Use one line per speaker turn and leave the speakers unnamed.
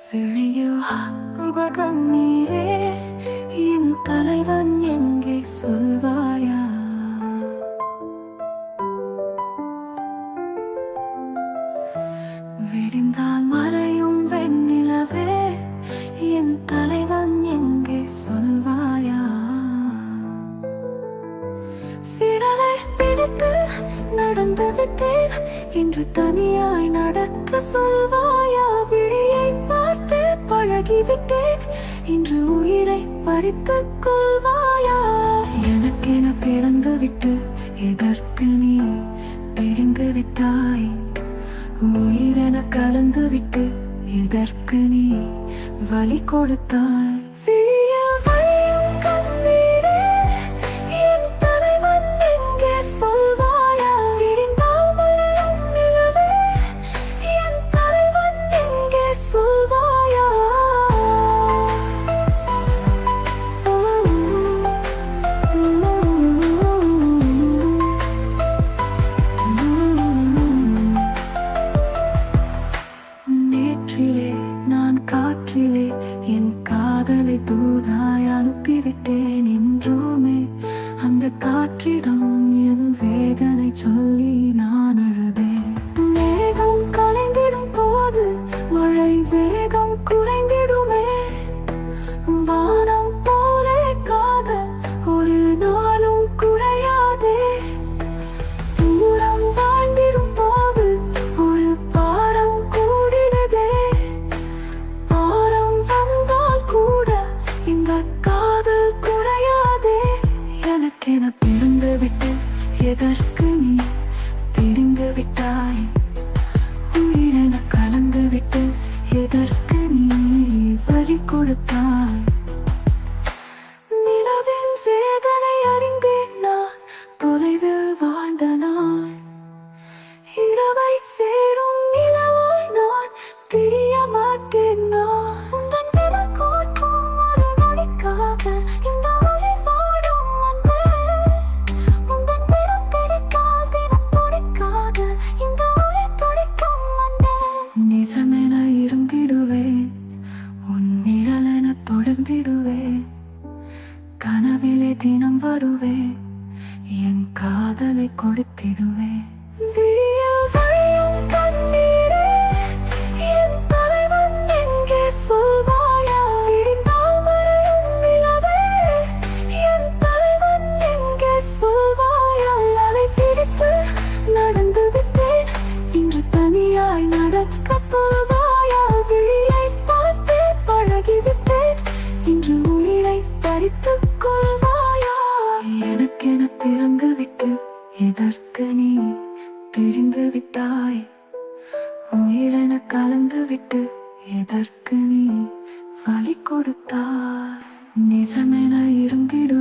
விழியில் கண்ணீரே, என் தலைவன் எங்கே சொல்வாயா? விடிந்தால் மறையும் வெண்ணிலவே, என் தலைவன் எங்கே சொல்வாயா? விரலை பிடித்து நடந்து விட்டேன், இன்று தனியாய் நடக்க சொல்வாயா? விழியை பார்த்து பழகிவிட்டேன், இன்று உயிரை பறித்துக் கொள்வாயா? எனக்கென பிறந்து விட்டு எதற்கு நீ பிரிந்து விட்டாய்? உயிரென கலந்து விட்டு எதற்கு நீ வலி கொடுத்தாய்? விழியில் வழியும் கண்ணீரே, என் தலைவன் எங்கே சொல்வாயா? விடிந்தால் மறையும் நிலவே, என் தலைவன் எங்கே சொல்வாயா? நேற்றிலே நான் காற்றிலே என் காதலை தூதாய் அனுப்பிவிட்டேன். என்றுமே அந்த காற்றிடம் என் வேதனை சொல்லி நான் அழுதேன். மேகம் கலைந்திடும் போது மழை வேகம் குறைந்திடுமே. வானம் போலே காதல் ஒரு நாளும் குறையாதே. தூரம் வாழ்ந்திடும் போது ஒரு பாரம் கூடிடுதே. பாரம் வந்தால் கூட இந்த காதல் குறையாதே. எனக்கென பிறந்து விட்டு எதற்கு நீ பிரிந்து விட்டாய்? உயிரென கலந்து விட்டு எதற்கு நீ வலி கொடுத்தாய்? நிலவின் வேதனை அறிந்தேன் நான், தொலைவில் வாழ்ந்த நான். இரவை சேரும் நிலவாய் நான் பிரிய மாட்டேன். நான் உந்தன் விரல் கோர்க்கும் ஒரு நொடிக்காக இந்த உயிர் வாடும் அன்பே. உந்தன் விரல் பிடித்தால் தினம் துடிக்காக இந்த உயிர் துடிக்கும் அன்பே. நிஜமென இருந்திடுவேன், உன் நிழலென தொடர்ந்திடுவேன். கனவிலே தினம் வருவேன், என் காதலை கொடுத்திடுவேன். விழியில் வழியும் கண்ணீரே, என் தலைவன் எங்கே சொல்வாயா? விடிந்தால் மறையும் நிலவே, என் தலைவன் எங்கே சொல்வாயா? அலை பிடித்து நடந்து விட்டேன், இன்று தனியாய் நடக்க சொல்வாயா? விழியை பார்த்து பழகிவிட்டேன், இன்று உயிரை பறித்துக் கொள்வாயா? எனக்கென பிறந்து விட்டு எதற்கு நீ பிரிந்து விட்டாய்? உயிரென கலந்து விட்டு எதற்கு நீ வலி கொடுத்தாய்? நிஜமென இருந்திடு